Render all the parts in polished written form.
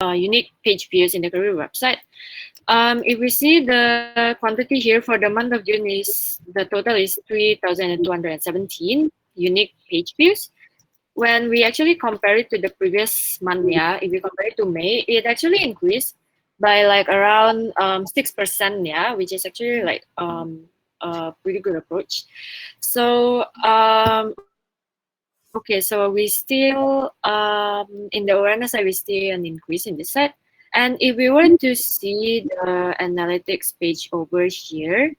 unique page views in the career website. If we see the quantity here for the month of June is the total is 3,217 unique page views. When we actually compare it to the previous month, yeah, if we compare it to May, it actually increased by like around 6%, yeah, which is actually like a pretty good approach. So okay, so we still in the awareness side, we see an increase in this side. And if we were to see the analytics page over here,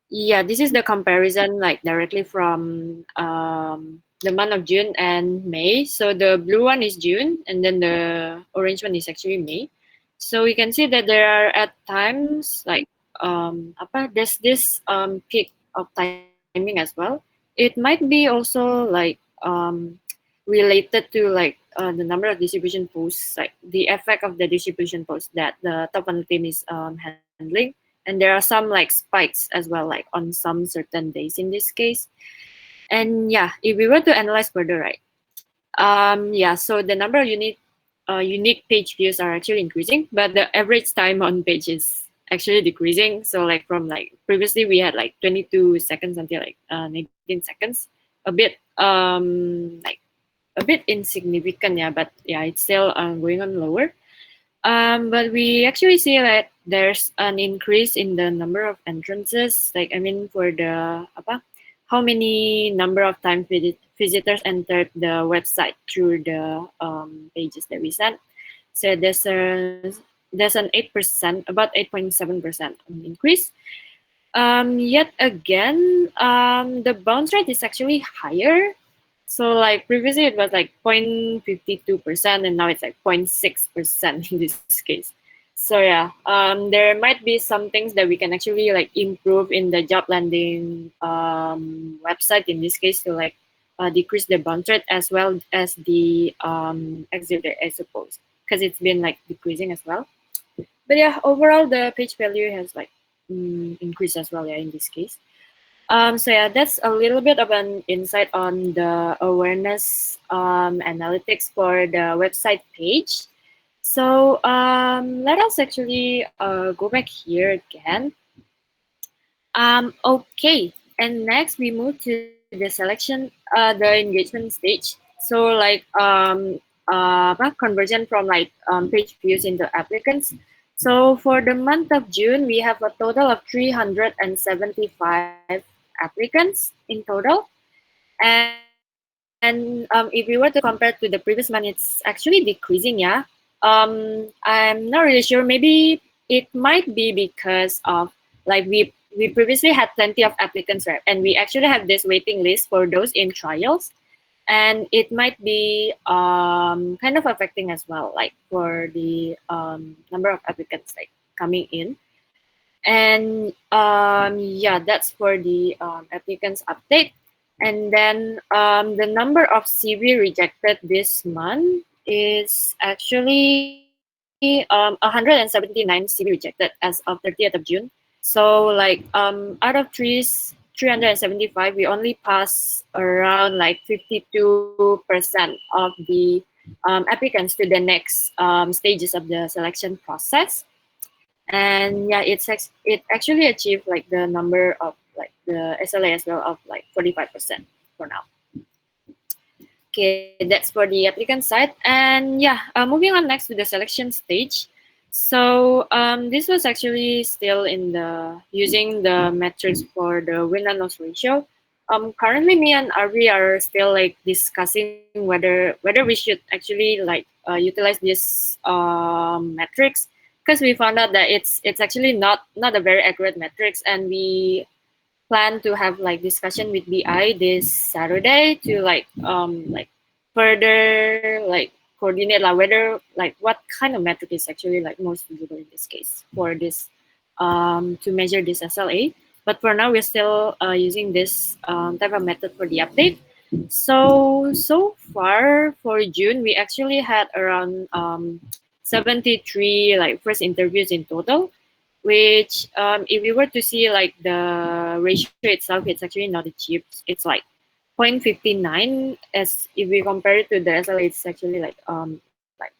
yeah, this is the comparison like directly from the month of June and May. So the blue one is June, and then the orange one is actually May. So we can see that there are at times like there's this peak of timing as well. It might be also like related to like the number of distribution posts, like the effect of the distribution posts that the top funnel team is handling. And there are some like spikes as well, like on some certain days in this case. And yeah, if we were to analyze further, right? Yeah, so the number of unique page views are actually increasing, but the average time on page is actually decreasing. So like from like previously we had like 22 seconds until like 19 seconds, a bit like a bit insignificant, yeah, but yeah, it's still going on lower. But we actually see that there's an increase in the number of entrances. Like I mean, for the apa, how many number of times visitors entered the website through the pages that we sent. So there's an 8%, about 8.7% increase. Yet again, the bounce rate is actually higher. So like previously it was like 0.52% and now it's like 0.6% in this case. So yeah, there might be some things that we can actually like improve in the job landing website in this case to like decrease the bounce rate as well as the exit rate, I suppose, because it's been like decreasing as well. But yeah, overall the page value has like increased as well, yeah, in this case. So yeah, that's a little bit of an insight on the awareness analytics for the website page. So let us actually go back here again. Okay, and next we move to the selection, the engagement stage. So like conversion from like page views into applicants. So for the month of June, we have a total of 375 applicants in total. And if we were to compare to the previous month, it's actually decreasing, yeah. I'm not really sure. Maybe it might be because of like we previously had plenty of applicants, right? And we actually have this waiting list for those in trials, and it might be kind of affecting as well, like for the number of applicants like coming in. And yeah, that's for the applicants update. And then the number of CV rejected this month is actually 179 CV rejected as of 30th of June. So like out of 375, we only pass around like 52% of the applicants to the next stages of the selection process. And yeah, it actually achieved like the number of like the SLA as well of like 45% for now. Okay, that's for the applicant side. And yeah, moving on next to the selection stage. So this was actually still in the using the metrics for the win and loss ratio. Currently, me and Arvi are still like discussing whether we should actually like utilize this metrics, because we found out that it's actually not a very accurate metrics, and we plan to have like discussion with BI this Saturday to like further like coordinate like whether like what kind of metric is actually like most suitable in this case for this to measure this SLA. But for now, we're still using this type of method for the update. So far for June, we actually had around 73 like first interviews in total, which if we were to see like the ratio itself, it's actually not achieved. It's like 0.59, as if we compare it to the SLA, it's actually like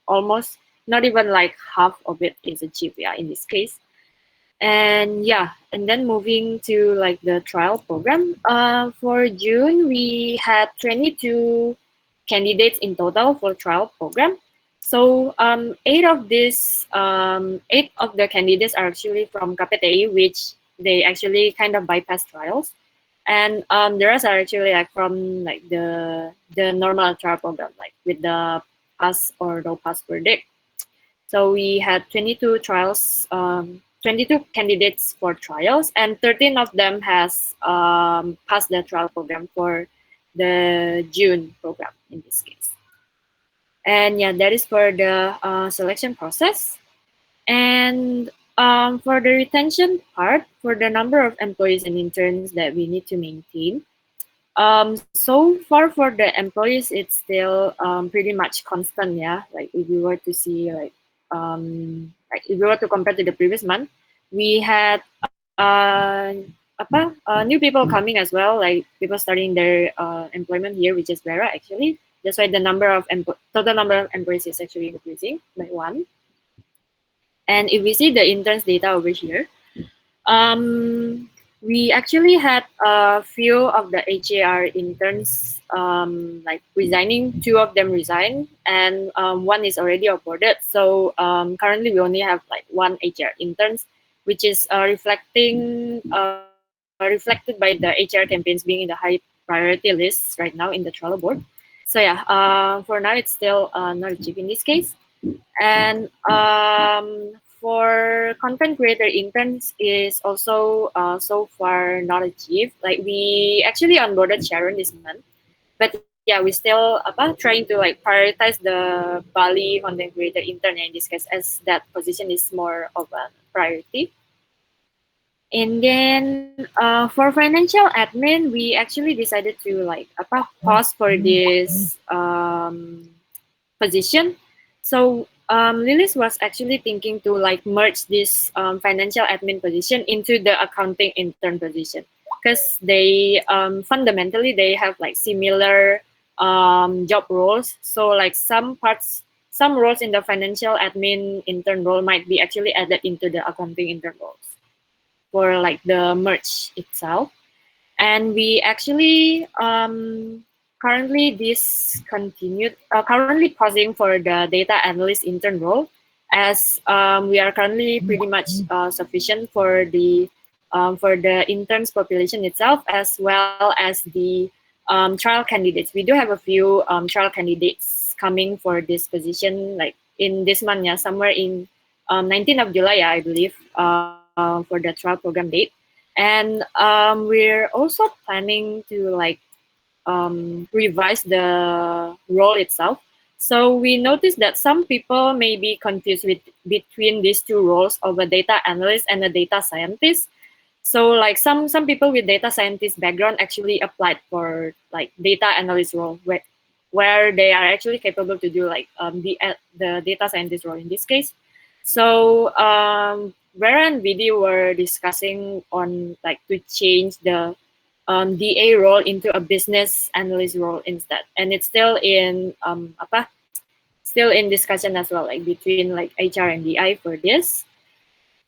almost not even like half of it is achieved, yeah, in this case. And yeah, and then moving to like the trial program. For June, we had 22 candidates in total for trial program. So eight of the candidates are actually from KPTI, which they actually kind of bypass trials, and the rest are actually like from like the normal trial program, like with the pass or no pass verdict. So we had 22 trials, 22 candidates for trials, and 13 of them has passed the trial program for the June program in this case. And yeah, that is for the selection process. And for the retention part, for the number of employees and interns that we need to maintain, so far for the employees, it's still pretty much constant, yeah. Like if you were to see like if you were to compare to the previous month, we had new people coming as well, like people starting their employment here, which is Vera actually. That's why the total number of employees is actually increasing by one. And if we see the interns data over here, we actually had a few of the HAR interns like resigning. Two of them resigned, and one is already onboarded. So currently, we only have like one HR interns, which is reflected by the HR campaigns being in the high priority lists right now in the Trello board. So yeah, for now it's still not achieved in this case. And for content creator interns is also so far not achieved. Like we actually onboarded Sharon this month, but yeah, we still trying to like prioritize the Bali content creator intern in this case, as that position is more of a priority. And then for financial admin, we actually decided to like pause for this position. So Lilis was actually thinking to like merge this financial admin position into the accounting intern position, because they fundamentally they have like similar job roles. So like some roles in the financial admin intern role might be actually added into the accounting intern roles for like the merge itself. And we actually currently discontinued, currently pausing for the data analyst intern role, as we are currently pretty much sufficient for the interns population itself, as well as the trial candidates. We do have a few trial candidates coming for this position, like in this month, yeah, somewhere in 19th of July, yeah, I believe, for the trial program date. And we're also planning to like revise the role itself. So we noticed that some people may be confused between these two roles of a data analyst and a data scientist. So like some people with data scientist background actually applied for like data analyst role, where they are actually capable to do like the data scientist role in this case. So Vera and Vidi were discussing on like to change the DA role into a business analyst role instead, and it's still in discussion as well, like between like HR and DI for this.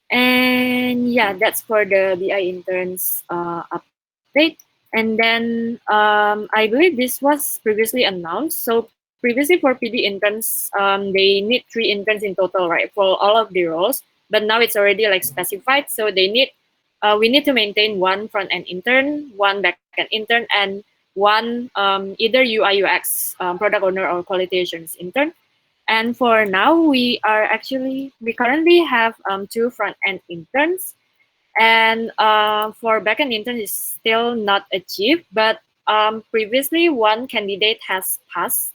And yeah, that's for the BI interns update. And then I believe this was previously announced. So previously for PD interns, they need 3 interns in total, right, for all of the roles. But now it's already like specified. So we need to maintain one front end intern, one back end intern, and one either UI UX product owner or quality assurance intern. And for now, we currently have 2 front-end interns, and for back-end interns is still not achieved, but previously one candidate has passed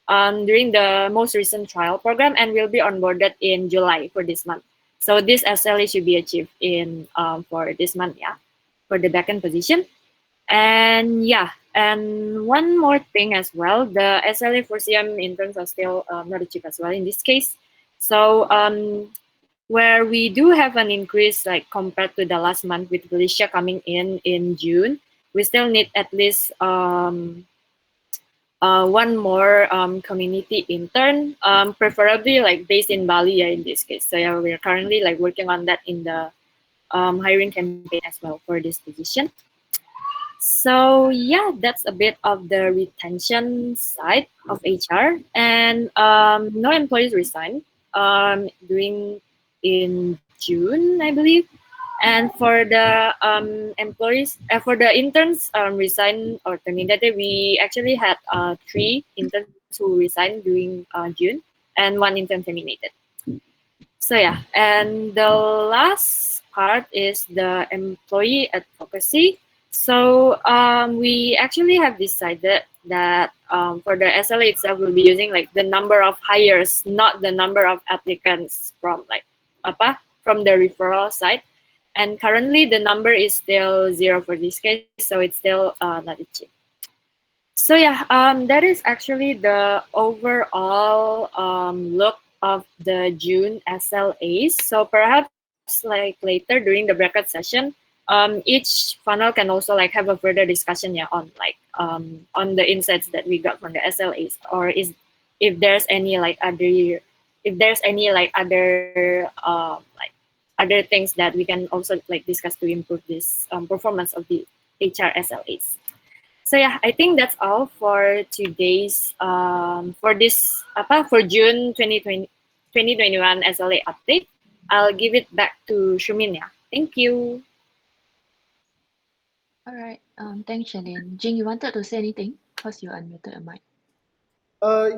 during the most recent trial program and will be onboarded in July for this month. So this SLA should be achieved in for this month, yeah, for the back-end position. And yeah, and one more thing as well, the SLA for CM interns are still not achieved as well in this case. So where we do have an increase like compared to the last month with Felicia coming in June, we still need at least one more community intern, preferably like based in Bali, yeah, in this case. So yeah, we're currently like working on that in the hiring campaign as well for this position. So yeah, that's a bit of the retention side of HR. And no employees resigned during in June, I believe. And for the for the interns resigned or terminated, we actually had three interns who resigned during June, and one intern terminated. So yeah, and the last part is the employee advocacy. So we actually have decided that for the SLA itself, we'll be using like the number of hires, not the number of applicants from like from the referral side. And currently the number is still 0 for this case, so it's still not achieved. So yeah, that is actually the overall look of the June SLAs. So perhaps like later during the bracket session, each funnel can also like have a further discussion, yeah, on the insights that we got from the SLAs, or is if there's any like other other things that we can also like discuss to improve this performance of the HR SLAs. So yeah, I think that's all for today's for June 2021 SLA update. I'll give it back to Shumin. Yeah, thank you. All right. Thanks, Shannon. Jing, you wanted to say anything? Because you unmuted your mic.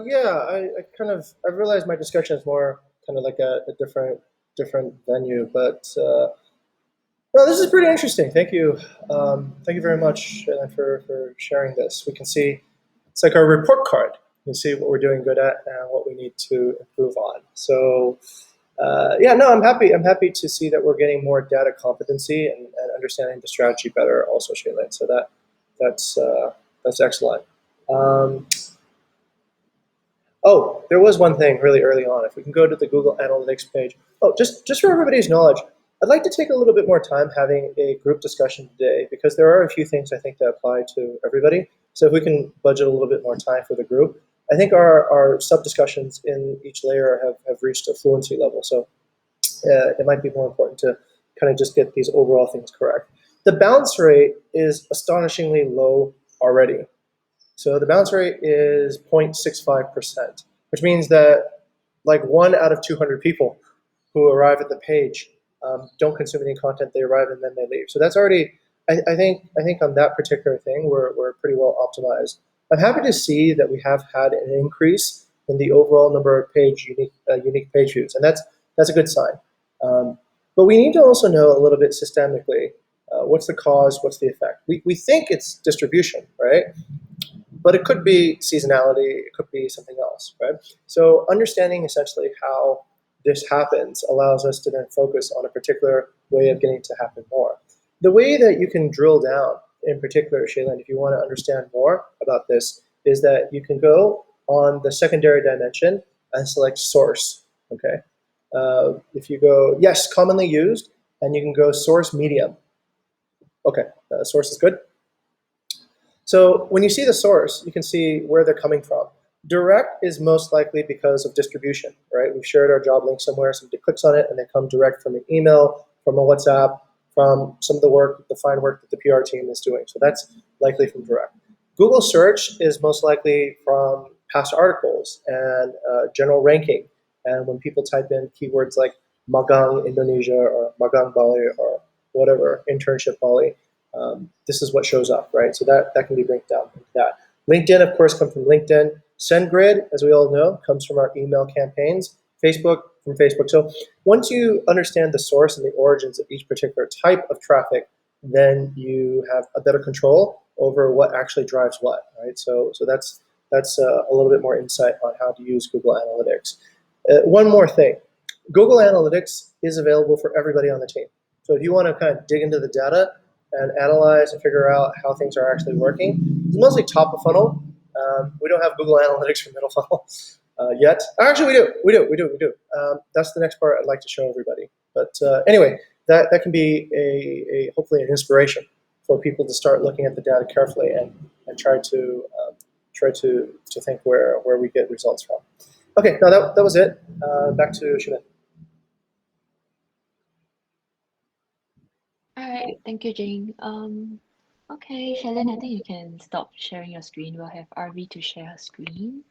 Yeah, I realized my discussion is more kind of like a different venue, but well, this is pretty interesting. Thank you very much for sharing this. We can see it's like our report card. You can see what we're doing good at and what we need to improve on. So yeah, no, I'm happy. I'm happy to see that we're getting more data competency and understanding the strategy better, also, Shaylin. So that's excellent. Um, Oh, there was one thing really early on. If we can go to the Google Analytics page. Oh, just for everybody's knowledge, I'd like to take a little bit more time having a group discussion today because there are a few things I think that apply to everybody. So if we can budget a little bit more time for the group, I think our sub-discussions in each layer have reached a fluency level. So it might be more important to kind of just get these overall things correct. The bounce rate is astonishingly low already. So the bounce rate is 0.65%, which means that like 1 out of 200 people who arrive at the page don't consume any content. They arrive and then they leave. So that's already, I think on that particular thing, we're pretty well optimized. I'm happy to see that we have had an increase in the overall number of unique page views, and that's a good sign. But we need to also know a little bit systemically what's the cause, what's the effect. We think it's distribution, right? But it could be seasonality, it could be something else, right? So understanding essentially how this happens allows us to then focus on a particular way of getting to happen more. The way that you can drill down, in particular, Shaylin, if you want to understand more about this, is that you can go on the secondary dimension and select source, okay? If you go, yes, commonly used, and you can go source medium. Okay, source is good. So when you see the source, you can see where they're coming from. Direct is most likely because of distribution, right? We've shared our job link somewhere, somebody clicks on it, and they come direct from an email, from a WhatsApp, from some of the work, the fine work that the PR team is doing. So that's likely from direct. Google search is most likely from past articles and general ranking. And when people type in keywords like Magang Indonesia or Magang Bali or whatever, internship Bali, this is what shows up, right? So that can be linked down into that. LinkedIn, of course, comes from LinkedIn. SendGrid, as we all know, comes from our email campaigns. Facebook, from Facebook. So once you understand the source and the origins of each particular type of traffic, then you have a better control over what actually drives what, right? So that's a little bit more insight on how to use Google Analytics. One more thing, Google Analytics is available for everybody on the team. So if you want to kind of dig into the data and analyze and figure out how things are actually working, it's mostly top of funnel. We don't have Google Analytics for middle funnel yet. Actually, we do. That's the next part I'd like to show everybody. But anyway, that can be a hopefully an inspiration for people to start looking at the data carefully and try try to think where we get results from. Okay, no, that was it. Back to Shimin. All right, thank you, Jing. Okay, Shalyn, I think you can stop sharing your screen. We'll have RV to share her screen.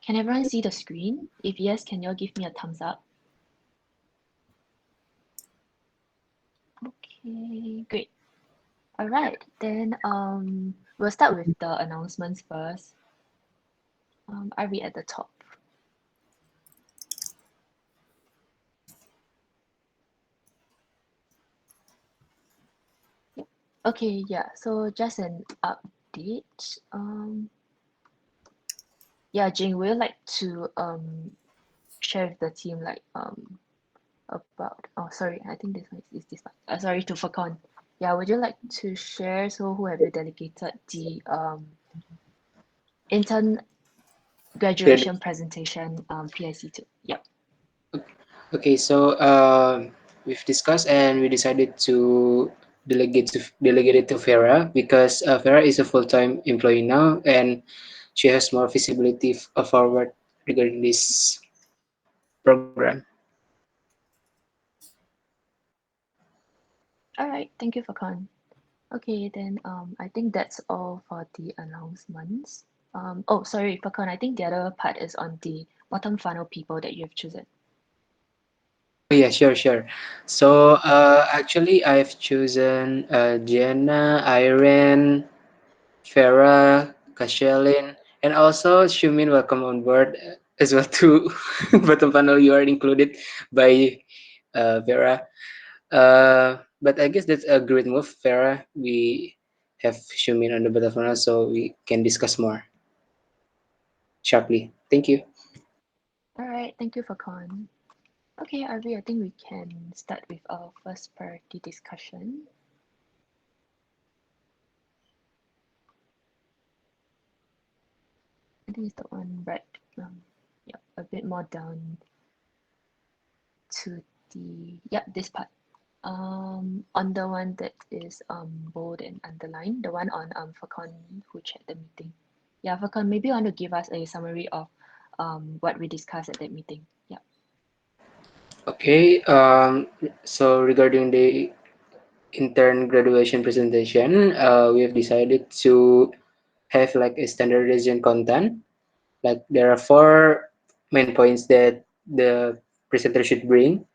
Can everyone see the screen? If yes, can you all give me a thumbs up? Okay, great. All right, then we'll start with the announcements first. RV at the top. Yep. Okay, yeah, so just an update. Yeah, Jing, would you like to share with the team like about, oh sorry, I think this one is this one. Sorry, to Fakon. Yeah, would you like to share, so who have you delegated the intern Good. graduation presentation PIC to? Yep. Okay, so we've discussed and we decided to delegate it to Farah because Farah is a full-time employee now and she has more visibility forward regarding this program. All right, thank you, Fakon. Okay, then I think that's all for the announcements. Oh, sorry, Fakon, I think the other part is on the bottom funnel people that you have chosen. Oh yeah, sure. So actually, I've chosen Jenna, Irene, Farah, Kashelin, and also Shumin. Welcome on board as well to bottom panel. You are included by Vera. But I guess that's a great move, Farah. We have Shumin on the bottom panel, so we can discuss more sharply. Thank you. All right, thank you, Fakon. Okay, Arvi, I think we can start with our first priority discussion. I think it's the one right, yeah, a bit more down to the, yeah, this part. On the one that is bold and underlined, the one on Fakon who chaired the meeting. Yeah, Fakon, maybe you want to give us a summary of what we discussed at that meeting. Yeah. Okay. So regarding the intern graduation presentation, we have decided to have like a standardization content. Like there are four main points that the presenter should bring,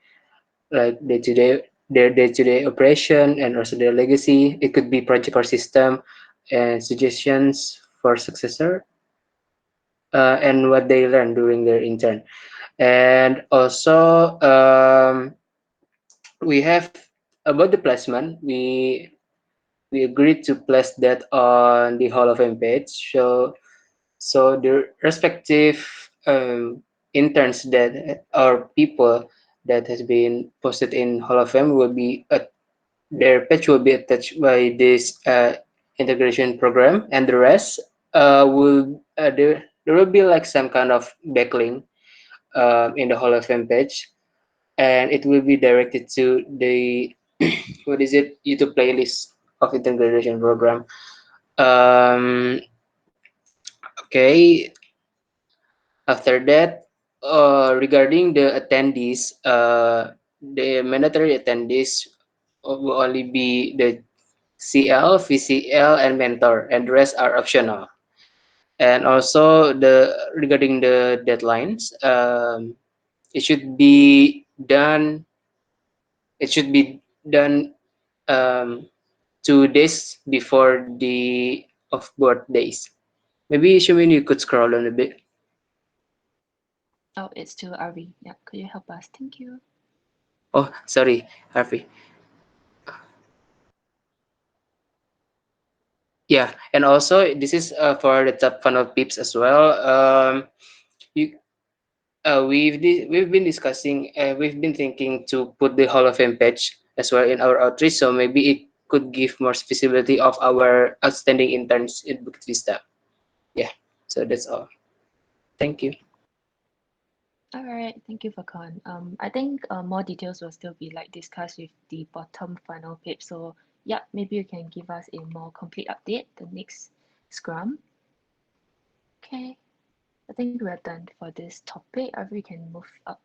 like day-to-day their day-to-day operation and also their legacy. It could be project or system and suggestions for successor and what they learned during their intern. And also we have about the placement. We agreed to place that on the Hall of Fame page. So the respective interns that or people that has been posted in Hall of Fame will be their page will be attached by this integration program, and the rest will there will be like some kind of backlink in the Hall of Fame page, and it will be directed to the what is it YouTube playlist of integration program. Um, okay, after that, regarding the attendees, the mandatory attendees will only be the CL, VCL, and mentor, and the rest are optional. And also the regarding the deadlines, it should be done. It should be done um, 2 days before the off board days. Maybe Shumin, you could scroll on a bit. Oh, it's to Arvi. Yeah, could you help us? Thank you. Oh, sorry, Harvey. Yeah, and also this is for the top funnel peeps as well. You, we've been discussing, we've been thinking to put the Hall of Fame page as well in our outreach, so maybe it could give more visibility of our outstanding interns in Bukit Vista. Yeah, so that's all. Thank you. All right, thank you for Con. I think more details will still be like discussed with the bottom funnel page. So yeah, maybe you can give us a more complete update the next Scrum. Okay, I think we're done for this topic. Or we can move up.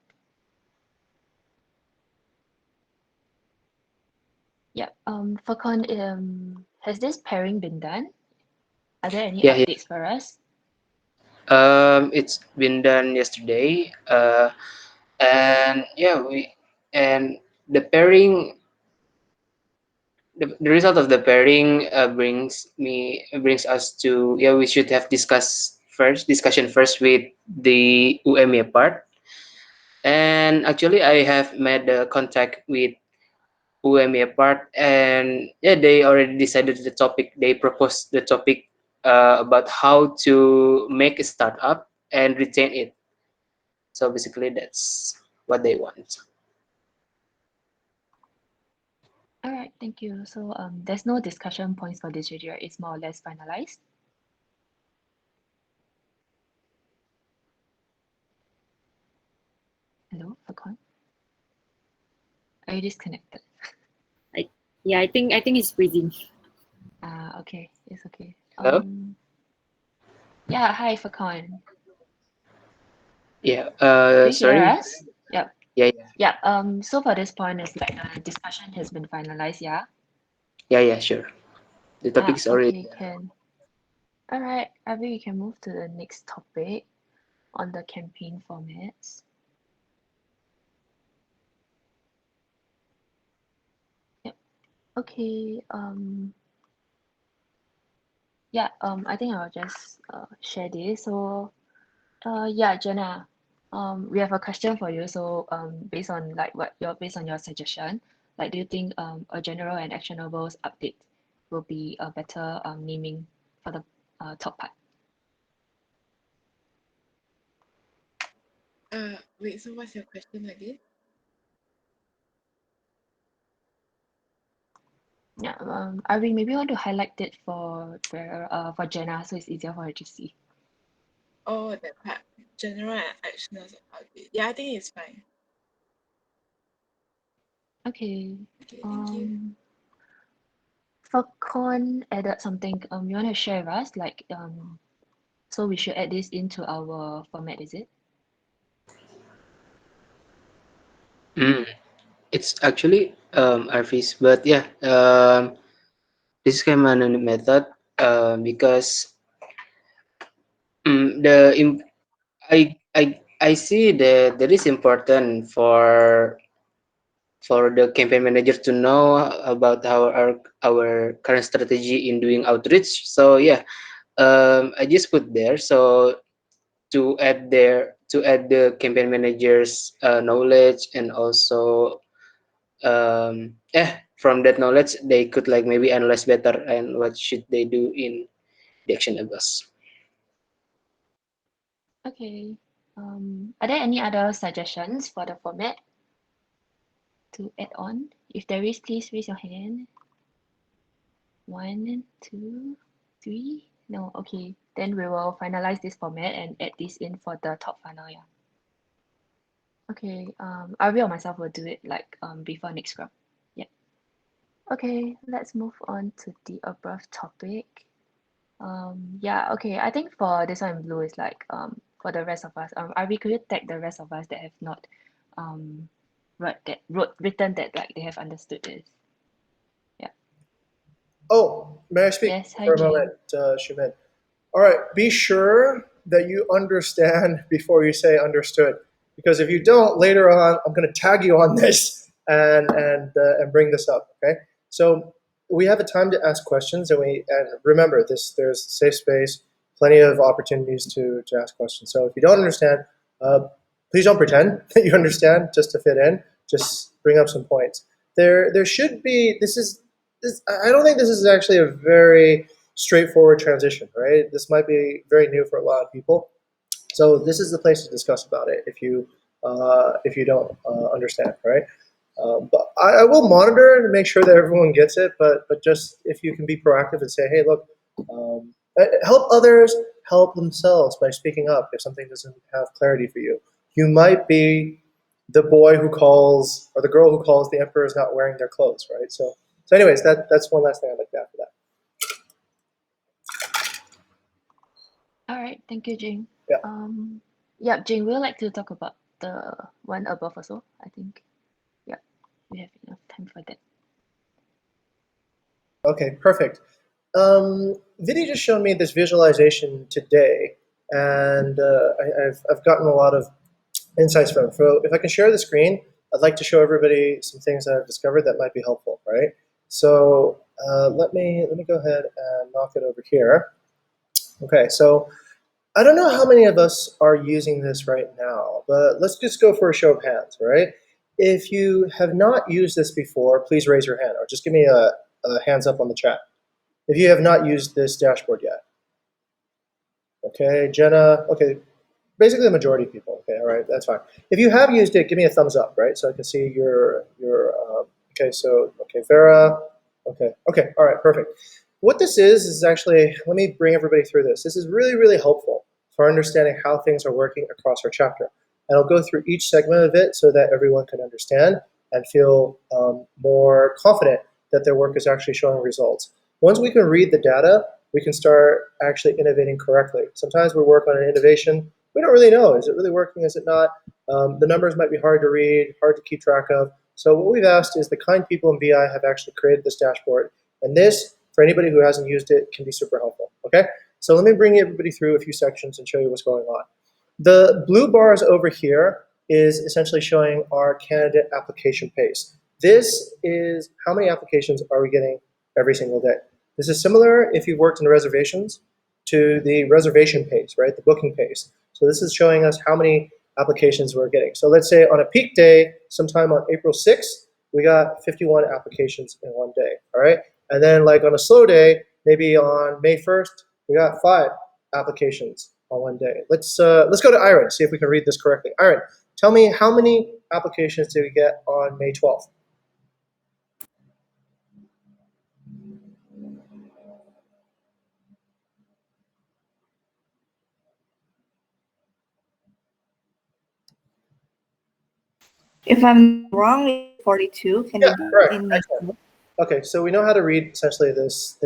Yeah. For Con, has this pairing been done? Are there any Yeah, yeah. updates for us? It's been done yesterday. And yeah, we and the pairing, the result of the pairing brings us to, yeah, we should have discussion first with the UMA part. And actually, I have made the contact with UMA part, and yeah, they already decided the topic. They proposed the topic about how to make a startup and retain it. So basically, that's what they want. All right, thank you. So there's no discussion points for this video, right? It's more or less finalized. Hello, Fakon? Are you disconnected? Yeah, I think it's freezing. Okay, it's okay. Hello? Yeah, hi, Fakon. Yeah. Do you hear Sorry. us? Yep. Yeah, yeah, Yep. So for this point, it's like the discussion has been finalized, yeah? yeah, yeah. Sure. The topic is already Okay, there. can. All right, Abby, we can move to the next topic on the campaign formats. Yep. Okay. Yeah. I think I'll just share this. So, yeah, Jenna. We have a question for you. So, based on your suggestion, like, do you think a general and actionables update will be a better naming for the top part? Wait, so what's your question again? Yeah. Irene, maybe you want to highlight it for Jenna so it's easier for her to see. Oh, that part. General and actionals about it. Yeah, I think it's fine. Okay. Okay, thank you. Falcon added something. You want to share with us? Like, so we should add this into our format, is it? Mm. It's actually RFIs, but yeah, this is kind of a method because mm, the im- I see that that is important for the campaign manager to know about our current strategy in doing outreach. So yeah, I just put there so to add the campaign manager's knowledge, and also from that knowledge they could like maybe analyze better and what should they do in the actionables. Okay. Are there any other suggestions for the format to add on? If there is, please raise your hand. 1, 2, 3. No, okay. Then we will finalize this format and add this in for the top funnel, yeah. Okay, Ari or myself will do it like before next scrum. Yeah. Okay, let's move on to the above topic. Yeah, okay. I think for this one in blue is like for the rest of us. Ari, could you tag the rest of us that have not written that like they have understood this? Yeah. Oh, may I speak Yes, hi for a Jane. moment, Shumen? All right, be sure that you understand before you say understood, because if you don't, later on, I'm going to tag you on this and bring this up. Okay, so we have a time to ask questions, and remember this. There's safe space, plenty of opportunities to ask questions. So if you don't understand, uh, please don't pretend that you understand just to fit in. Just bring up some points. There should be. I don't think this is actually a very straightforward transition, right? This might be very new for a lot of people. So this is the place to discuss about it if you don't understand, right? But I will monitor and make sure that everyone gets it. But just if you can be proactive and say, hey, look, help others help themselves by speaking up if something doesn't have clarity for you. you might be the boy who calls, or the girl who calls the emperor is not wearing their clothes, right? So anyways, that's one last thing I'd like to add for that. All right, thank you, Jing. Yeah. Yeah, Jing, would you like to talk about the one above also? I think, yeah, we have enough time for that. Okay, perfect. Vinny just showed me this visualization today, and I've gotten a lot of insights from it. So if I can share the screen, I'd like to show everybody some things that I've discovered that might be helpful, right? So let me go ahead and knock it over here. Okay, so I don't know how many of us are using this right now, but let's just go for a show of hands, right? If you have not used this before, please raise your hand, or just give me a hands up on the chat if you have not used this dashboard yet. Okay, Jenna, okay, basically the majority of people. Okay, all right, that's fine. If you have used it, give me a thumbs up, right? So I can see your okay, so, okay, Vera, okay, all right, perfect. What this is actually, let me bring everybody through this. This is really, really helpful for understanding how things are working across our chapter. And I'll go through each segment of it so that everyone can understand and feel more confident that their work is actually showing results. Once we can read the data, we can start actually innovating correctly. Sometimes we work on an innovation, we don't really know, is it really working, is it not? The numbers might be hard to read, hard to keep track of. So what we've asked is the kind people in BI have actually created this dashboard. And this, for anybody who hasn't used it, can be super helpful, okay? So let me bring everybody through a few sections and show you what's going on. The blue bars over here is essentially showing our candidate application pace. This is how many applications are we getting every single day. This is similar if you've worked in reservations to the reservation pace, right? The booking pace. So this is showing us how many applications we're getting. So let's say on a peak day, sometime on April 6th, we got 51 applications in one day, all right? And then like on a slow day, maybe on May 1st, we got 5 applications on one day. Let's go to Iron, see if we can read this correctly. Iron, tell me how many applications did we get on May 12th? If I'm wrong, it's 42. Can Yeah, you do correct. in Excellent. Okay, so we know how to read essentially this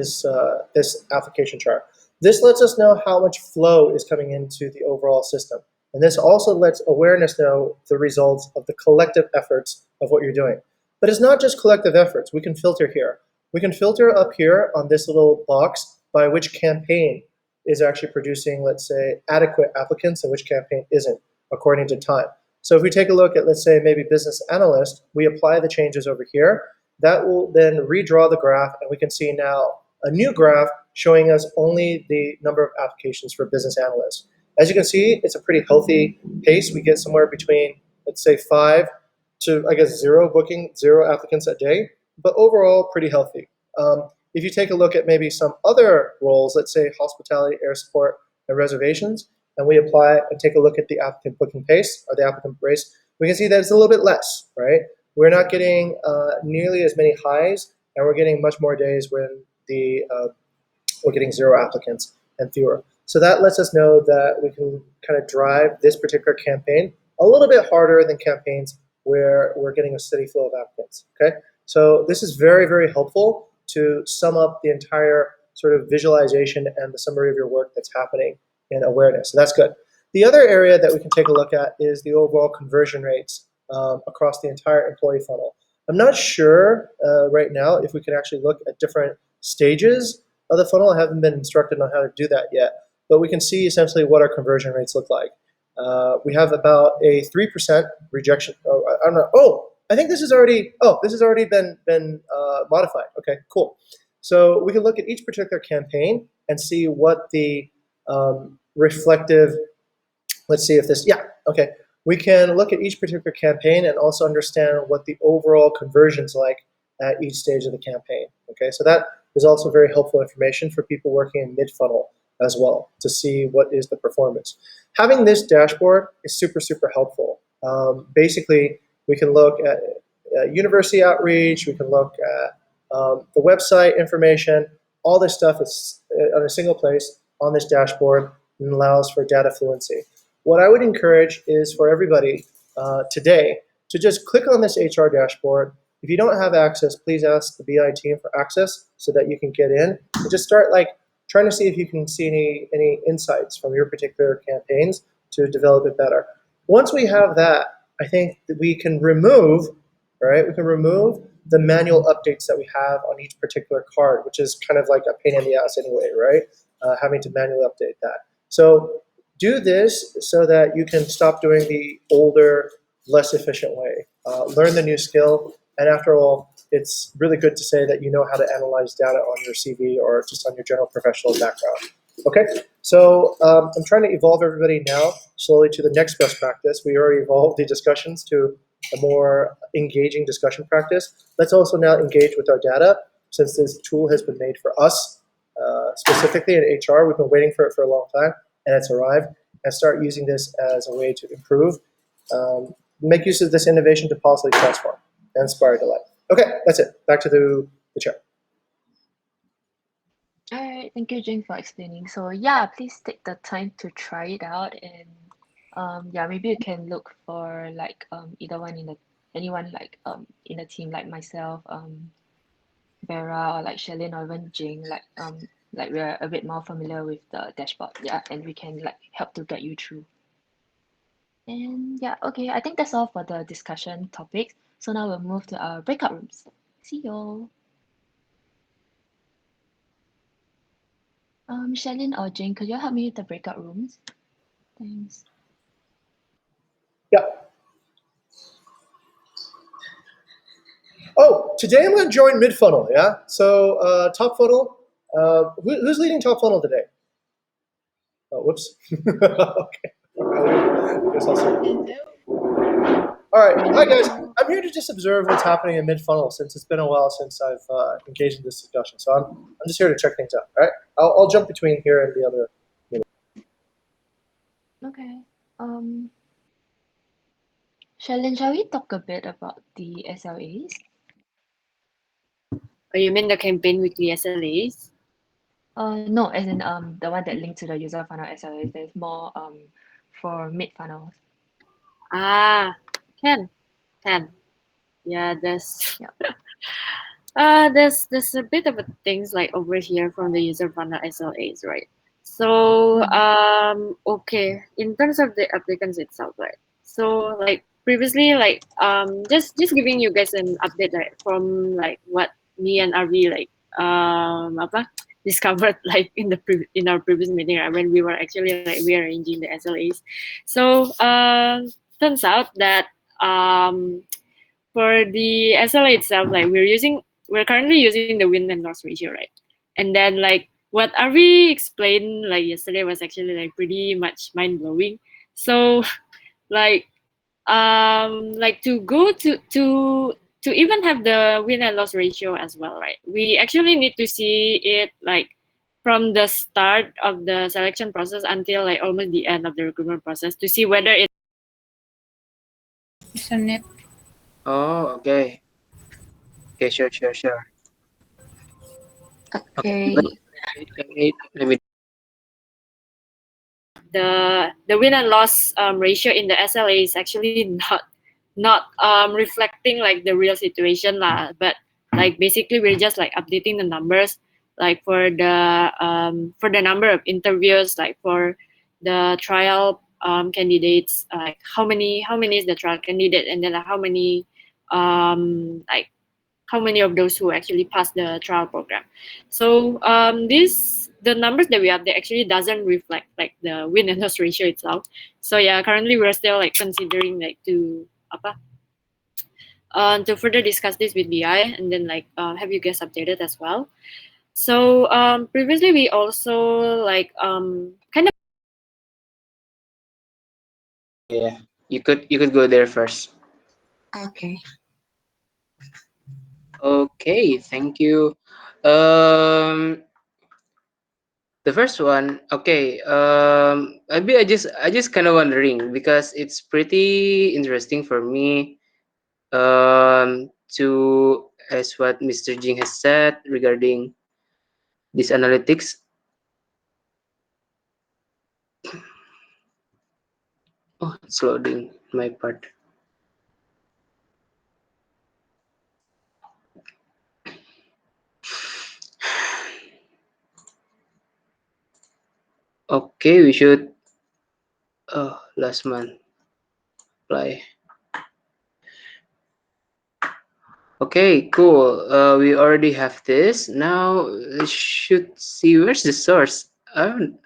application chart. This lets us know how much flow is coming into the overall system. And this also lets awareness know the results of the collective efforts of what you're doing. But it's not just collective efforts. We can filter here. We can filter up here on this little box by which campaign is actually producing, let's say, adequate applicants and which campaign isn't, according to time. So if we take a look at, let's say, maybe business analyst, we apply the changes over here. That will then redraw the graph, and we can see now a new graph showing us only the number of applications for business analysts. As you can see, it's a pretty healthy pace. We get somewhere between, let's say, 5 to, I guess, 0 applicants a day, but overall pretty healthy. If you take a look at maybe some other roles, let's say hospitality, air support, and reservations, and we apply and take a look at the applicant booking pace or the applicant race, we can see that it's a little bit less, right? We're not getting nearly as many highs, and we're getting much more days when we're getting 0 applicants and fewer. So that lets us know that we can kind of drive this particular campaign a little bit harder than campaigns where we're getting a steady flow of applicants, okay? So this is very, very helpful to sum up the entire sort of visualization and the summary of your work that's happening in awareness. So that's good. The other area that we can take a look at is the overall conversion rates across the entire employee funnel. I'm not sure right now if we can actually look at different stages of the funnel. I haven't been instructed on how to do that yet, but we can see essentially what our conversion rates look like. We have about a 3% rejection. Oh, I don't know. Oh, I think this has already. Oh, this has already been modified. Okay, cool. So we can look at each particular campaign and see what the reflective. Let's see if this. Yeah. Okay. We can look at each particular campaign and also understand what the overall conversion's like at each stage of the campaign. Okay, so that is also very helpful information for people working in mid-funnel as well to see what is the performance. Having this dashboard is super, super helpful. Basically, we can look at university outreach, we can look at the website information, all this stuff is on a single place on this dashboard and allows for data fluency. what I would encourage is for everybody today to just click on this HR dashboard. If you don't have access, please ask the BI team for access so that you can get in and just start trying to see if you can see any insights from your particular campaigns to develop it better. Once we have that, I think that we can remove, right? We can remove the manual updates that we have on each particular card, which is kind of like a pain in the ass anyway, right? Having to manually update that. So do this so that you can stop doing the older, less efficient way. Learn the new skill, and after all, it's really good to say that you know how to analyze data on your CV or just on your general professional background. Okay, so I'm trying to evolve everybody now slowly to the next best practice. We already evolved the discussions to a more engaging discussion practice. Let's also now engage with our data, since this tool has been made for us, specifically in HR. We've been waiting for it for a long time, and it's arrived, and start using this as a way to improve, make use of this innovation to positively transform and inspire delight. Okay, that's it. Back to the chair. All right, thank you, Jing, for explaining. So yeah, please take the time to try it out, and yeah, maybe you can look for either one anyone in the team, like myself, Vera, or like Shalin, or even Jing, like we're a bit more familiar with the dashboard, yeah, and we can help to get you through. And yeah, okay, I think that's all for the discussion topics. So now we'll move to our breakout rooms. See you. Shalin or Jane, could you help me with the breakout rooms? Thanks. Yeah. Oh, today I'm going to join mid-funnel, yeah? So top funnel, who's leading top funnel today? Oh, whoops. Okay. Guess I'll see. All right. Hi, guys. I'm here to just observe what's happening in mid-funnel, since it's been a while since I've engaged in this discussion. So I'm just here to check things out, all right? I'll jump between here and the other. Okay. Shalin, shall we talk a bit about the SLAs? Oh, you mean the campaign weekly SLAs? No, as in the one that linked to the user funnel SLAs. There's more for mid funnels. Ah, can. Yeah, there's Yeah. there's a bit of a things like over here from the user funnel SLAs, right? So okay, in terms of the applicants itself, right? So like previously, just giving you guys an update, right, from like what me and Avi apa discovered like in our previous meeting, right, when we were actually like rearranging the SLAs. So turns out that for the SLA itself, like we're currently using the win and loss ratio, right? And then like what Ari explained like yesterday was actually like pretty much mind blowing. So like to go to even have the win and loss ratio as well, right? We actually need to see it like from the start of the selection process until like almost the end of the recruitment process to see whether it Isn't it? Oh, okay. Okay, sure. Okay. Let me. the win and loss ratio in the SLA is actually not reflecting like the real situation lah. But like basically we're just like updating the numbers like for the number of interviews, like for the trial candidates, like how many is the trial candidate, and then like how many of those who actually passed the trial program. So the numbers that we have, they actually doesn't reflect like the win and loss ratio itself. So yeah, currently we're still like considering like to further discuss this with BI and then like have you guys updated as well. So previously we also like kind of Yeah, you could go there first. Okay. Okay, thank you. Um, the first one, okay. Maybe I just kind of wondering because it's pretty interesting for me. To as what Mr. Jing has said regarding this analytics. Oh, it's loading my part. Okay, we should. Oh, last month apply. Okay, cool. We already have this. Now we should see where's the source. I'm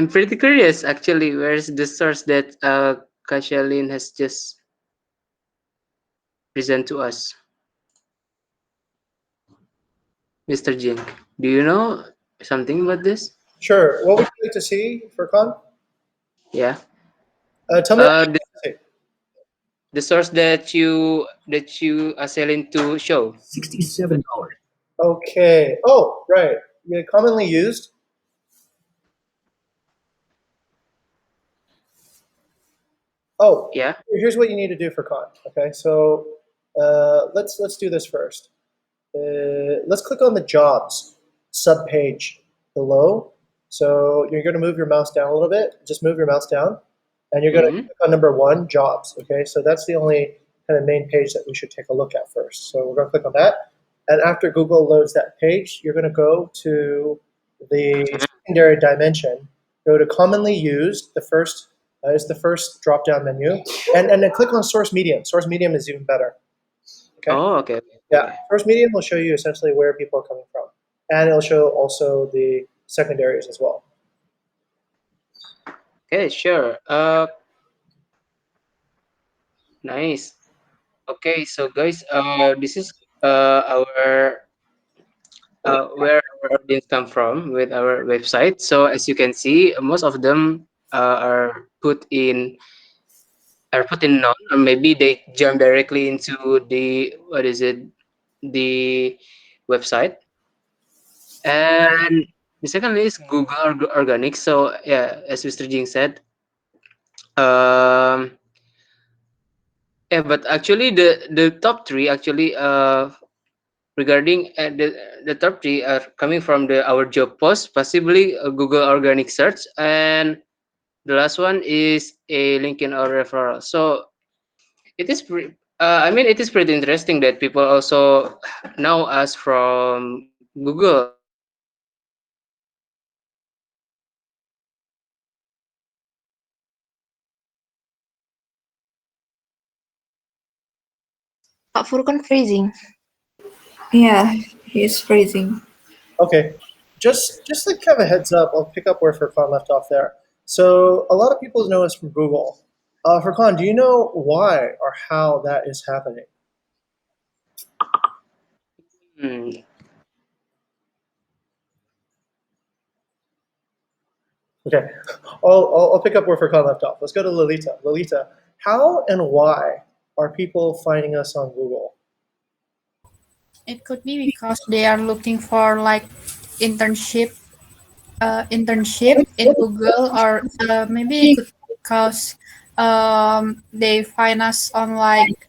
pretty curious actually. Where's the source that Kashalin has just present to us, Mr. Jin? Do you know something about this? Sure. What would you like to see for Con? Yeah. Tell me what The, you want to see. the source that you are selling to show. $67. Okay. Oh, right. Yeah, commonly used. Oh, Yeah. here's what you need to do for Con. Okay, so let's do this first. Let's click on the jobs subpage below. So you're going to move your mouse down a little bit. Just move your mouse down, and you're going to Hmm. click on number 1, jobs. Okay, so that's the only kind of main page that we should take a look at first. So we're going to click on that, and after Google loads that page, you're going to go to the secondary dimension. Go to commonly used. The first is the first drop-down menu, and then click on source medium. Source medium is even better. Okay. Oh, okay. Yeah, first medium will show you essentially where people are coming from, and it'll show also the secondaries as well. Okay, sure. Nice. Okay, so guys, this is our where our audience come from with our website. So as you can see, most of them are put in none, or maybe they jump directly into the what is it, the website. And the second is Google Organic. So yeah, as Mr. Jing said, um, yeah, but actually the top three actually regarding the top three are coming from our job post, possibly a Google organic search, and the last one is a LinkedIn or referral. So it is I mean, it is pretty interesting that people also know us from Google. Kak Furkan freezing. Yeah, he's freezing. Okay, just like kind of a heads up, I'll pick up where Furkan left off there. So a lot of people know us from Google. Furkan, do you know why or how that is happening? Hmm. Okay, I'll pick up where Furkan left off. Let's go to Lolita. Lolita, how and why are people finding us on Google? It could be because they are looking for like internship, internship in Google, or maybe it could because they find us on like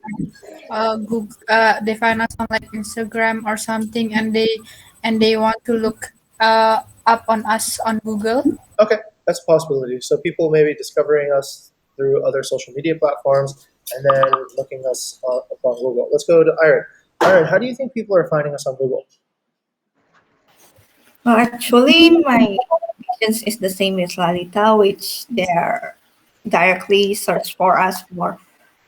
Google, they find us on like Instagram or something, and they want to look up on us on Google. Okay, that's a possibility. So people may be discovering us through other social media platforms and then looking us up on Google. Let's go to Iron. Iron, how do you think people are finding us on Google? Well, actually, my experience is the same as Lalita, which they are directly search for us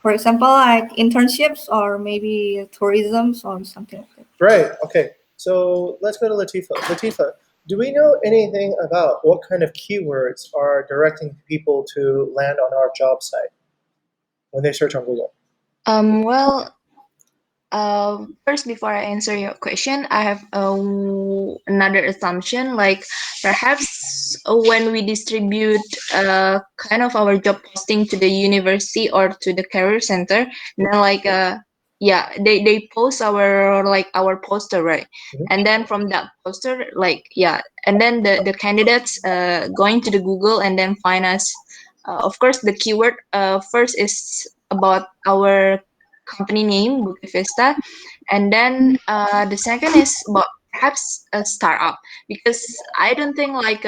for example, like internships or maybe tourism or something like that. Right, okay. So let's go to Latifa. Latifa, do we know anything about what kind of keywords are directing people to land on our job site when they search on Google? Well, first, before I answer your question, I have another assumption. Like perhaps when we distribute kind of our job posting to the university or to the career center, then like yeah, they post our poster, right? Mhm. And then from that poster, like yeah, and then the candidates going to the Google and then find us. Of course, the keyword first is about our company name, Bukit Vista, and then the second is about perhaps a startup, because I don't think like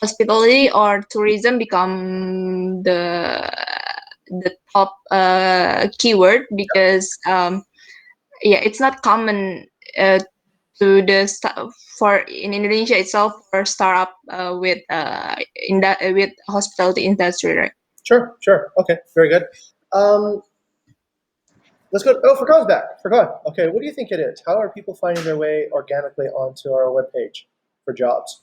hospitality or tourism become the top keyword because yeah, it's not common to for in Indonesia itself for startup in that with hospitality industry, right? Sure, sure. Okay, very good. Let's go. Oh, Furqan's back. Furqan. Okay, what do you think it is? How are people finding their way organically onto our webpage for jobs?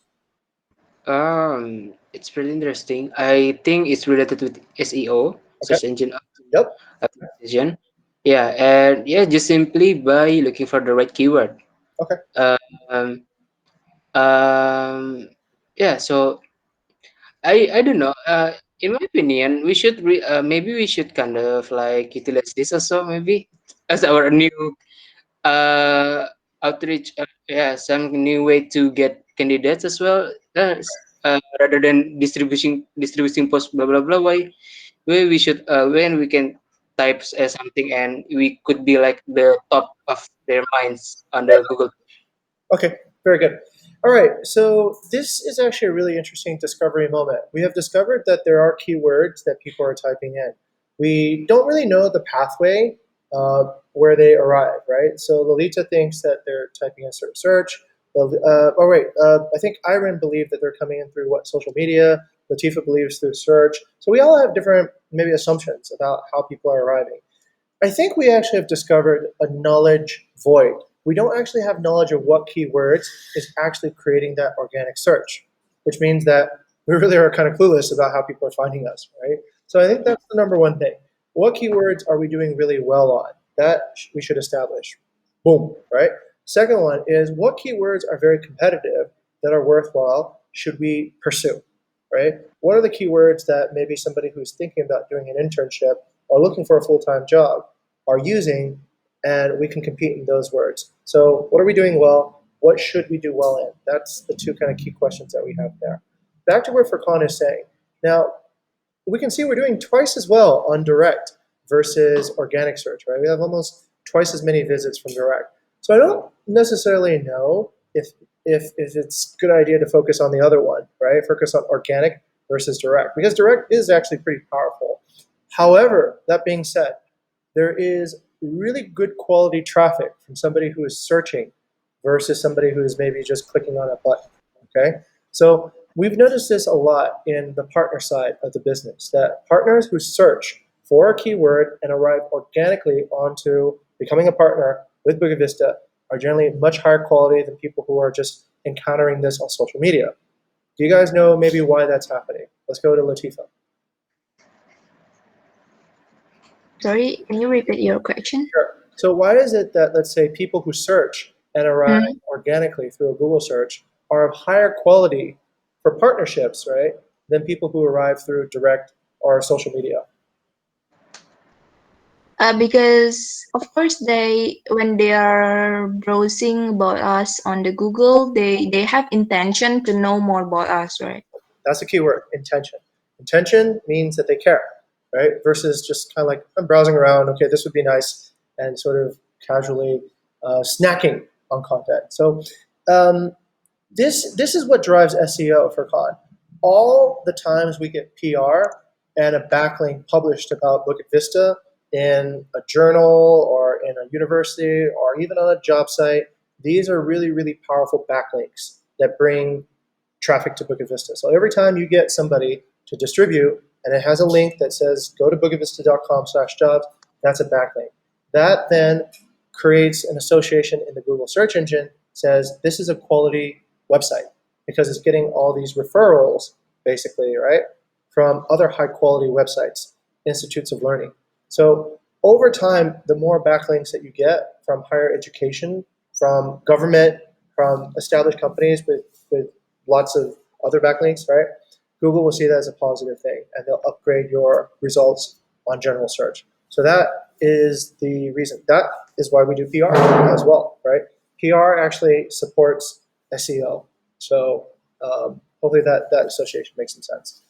It's pretty interesting. I think it's related with SEO, Okay. search engine Yep. optimization. Yeah, and yeah, just simply by looking for the right keyword. Okay. Um, yeah, so I don't know. In my opinion, maybe we should kind of like utilize this also maybe as our new uh outreach. Yeah, some new way to get candidates as well. Rather than distributing post blah blah blah. Why we should when we can type something and we could be like the top of their minds on the Google. Okay, very good. All right, so this is actually a really interesting discovery moment. We have discovered that there are keywords that people are typing in. We don't really know the pathway where they arrive, right? So Lolita thinks that they're typing in search. I think Iron believed that they're coming in through what, social media. Latifa believes through search. So we all have different maybe assumptions about how people are arriving. I think we actually have discovered a knowledge void. We don't actually have knowledge of what keywords is actually creating that organic search, which means that we really are kind of clueless about how people are finding us, right? So I think that's the number one thing. What keywords are we doing really well on? That we should establish. Boom, right? Second one is what keywords are very competitive that are worthwhile should we pursue, right? What are the keywords that maybe somebody who's thinking about doing an internship or looking for a full-time job are using, and we can compete in those words. So what are we doing well? What should we do well in? That's the two kind of key questions that we have there. Back to what Furqan is saying. Now, we can see we're doing twice as well on direct versus organic search, right? We have almost twice as many visits from direct. So I don't necessarily know if it's a good idea to focus on the other one, right? Focus on organic versus direct, because direct is actually pretty powerful. However, that being said, there is really good quality traffic from somebody who is searching versus somebody who is maybe just clicking on a button, okay? So we've noticed this a lot in the partner side of the business, that partners who search for a keyword and arrive organically onto becoming a partner with Bukit Vista are generally much higher quality than people who are just encountering this on social media. Do you guys know maybe why that's happening? Let's go to Latifa. Sorry, can you repeat your question? Sure. So why is it that, let's say, people who search and arrive organically through a Google search are of higher quality for partnerships, right, than people who arrive through direct or social media? Because of course when they are browsing about us on the Google, they have intention to know more about us, right? That's the key word, intention. Intention means that they care, right? Versus just kind of like, I'm browsing around, okay, this would be nice, and sort of casually snacking on content. So this is what drives SEO for Khan. All the times we get PR and a backlink published about Bukit Vista in a journal or in a university or even on a job site, these are really, really powerful backlinks that bring traffic to Bukit Vista. So every time you get somebody to distribute and it has a link that says go to bukitvista.com/jobs, that's a backlink. That then creates an association in the Google search engine, says this is a quality website because it's getting all these referrals, basically, right, from other high quality websites, institutes of learning. So over time, the more backlinks that you get from higher education, from government, from established companies with lots of other backlinks, right? Google will see that as a positive thing, and they'll upgrade your results on general search. So that is the reason. That is why we do PR as well, right? PR actually supports SEO. So hopefully that association makes some sense.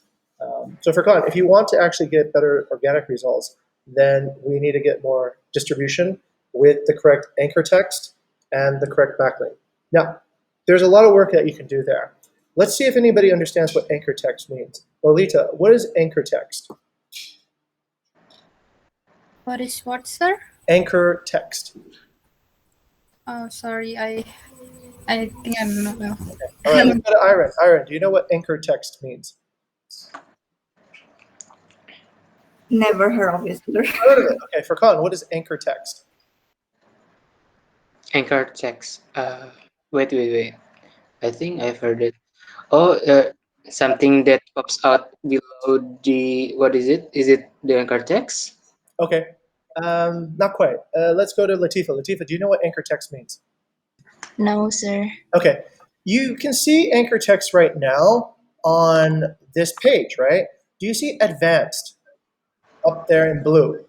So for Khan, if you want to actually get better organic results, then we need to get more distribution with the correct anchor text and the correct backlink. Now, there's a lot of work that you can do there. Let's see if anybody understands what anchor text means. Lolita, what is anchor text? What is what, sir? Anchor text. Oh, sorry, I think I do not know. All right, let's go to Iron. Iron, do you know what anchor text means? Never heard of it. Sir. Heard of it. Okay, Furkan, what is anchor text? Anchor text. Wait. I think I've heard it. Oh, something that pops out below the, what is it? Is it the anchor text? Okay, not quite. Let's go to Latifa. Latifa, do you know what anchor text means? No, sir. Okay, you can see anchor text right now on this page, right? Do you see advanced up there in blue?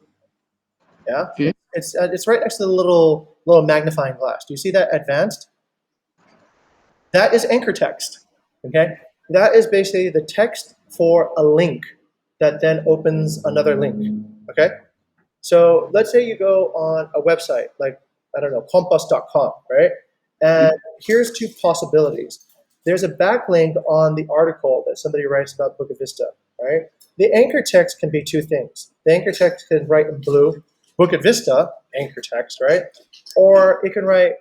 Yeah, it's right next to the little magnifying glass. Do you see that advanced? That is anchor text. Okay, that is basically the text for a link that then opens another link. Okay, so let's say you go on a website like, I don't know, compass.com, right? And here's two possibilities. There's a backlink on the article that somebody writes about Bukit Vista, right? The anchor text can be two things. The anchor text can write in blue, Bukit Vista, anchor text, right? Or it can write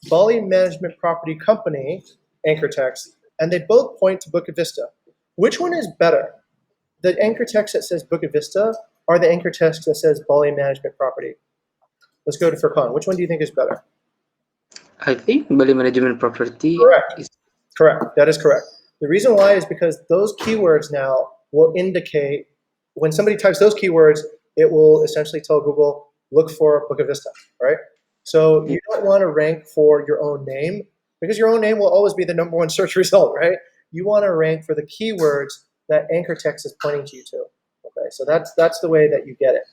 Bali Management Property Company, anchor text, and they both point to Bukit Vista. Which one is better? The anchor text that says Bukit Vista or the anchor text that says Bali Management Property? Let's go to Furkan. Which one do you think is better? I think Bali Management Property. Correct. Is, Correct. That is correct. The reason why is because those keywords now will indicate, when somebody types those keywords, it will essentially tell Google, look for Bukit Vista, right? So you don't want to rank for your own name, because your own name will always be the #1 search result, right? You want to rank for the keywords that anchor text is pointing to you to. Okay, so that's the way that you get it.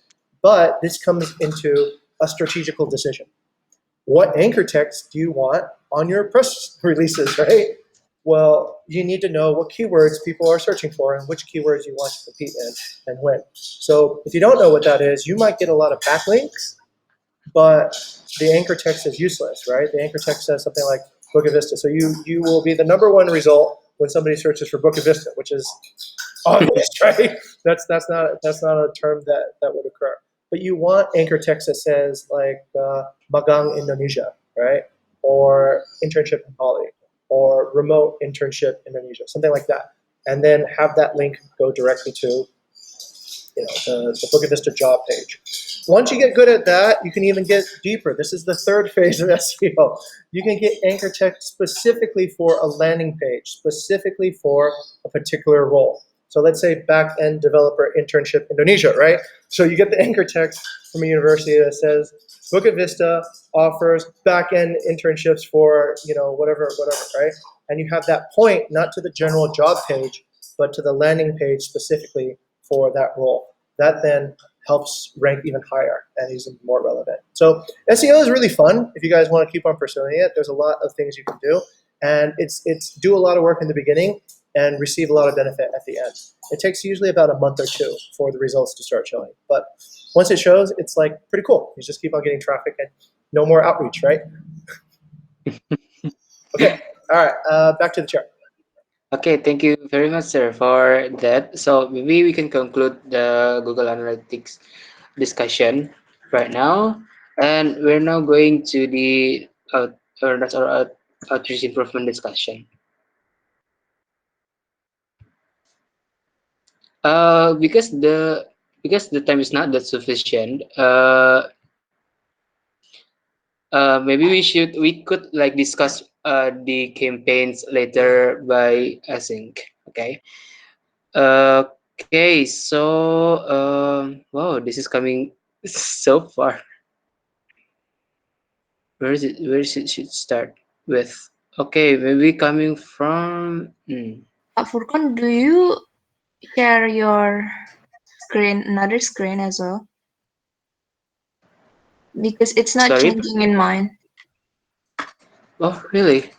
But this comes into a strategical decision. What anchor text do you want on your press releases, right? Well, you need to know what keywords people are searching for and which keywords you want to compete in and when. So if you don't know what that is, you might get a lot of backlinks, but the anchor text is useless, right? The anchor text says something like Bukit Vista. So you will be the #1 result when somebody searches for Bukit Vista, which is obvious, right? That's not a term that would occur. But you want anchor text that says like Magang Indonesia, right? Or internship in Bali, or remote internship Indonesia, something like that. And then have that link go directly to the Bukit Vista job page. Once you get good at that, you can even get deeper. This is the third phase of SEO. You can get anchor text specifically for a landing page, specifically for a particular role. So let's say back-end developer internship Indonesia, right? So you get the anchor text from a university that says Bukit Vista offers back-end internships for whatever, right? And you have that point not to the general job page, but to the landing page specifically for that role. That then helps rank even higher and is more relevant. So SEO is really fun if you guys want to keep on pursuing it. There's a lot of things you can do, and it's do a lot of work in the beginning and receive a lot of benefit at the end. It takes usually about a month or two for the results to start showing. But once it shows, it's like pretty cool. You just keep on getting traffic and no more outreach, right? Okay, all right, back to the chair. okay, thank you very much, sir, for that. So maybe we can conclude the Google Analytics discussion right now, and we're now going to the outreach improvement discussion. Because the time is not that sufficient. Maybe we could like discuss the campaigns later by async. Okay. Okay. So wow, this is coming so far. Where is it? Where should start with? Okay, maybe coming from. Furkan, do you share your another screen as well? Because it's not Sorry. changing in mine. Oh, really?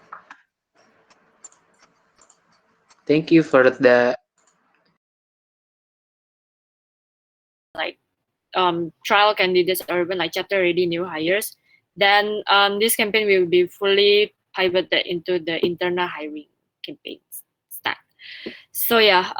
Thank you for the. Like trial candidates or even like chapter ready new hires, then this campaign will be fully pivoted into the internal hiring campaigns. So yeah,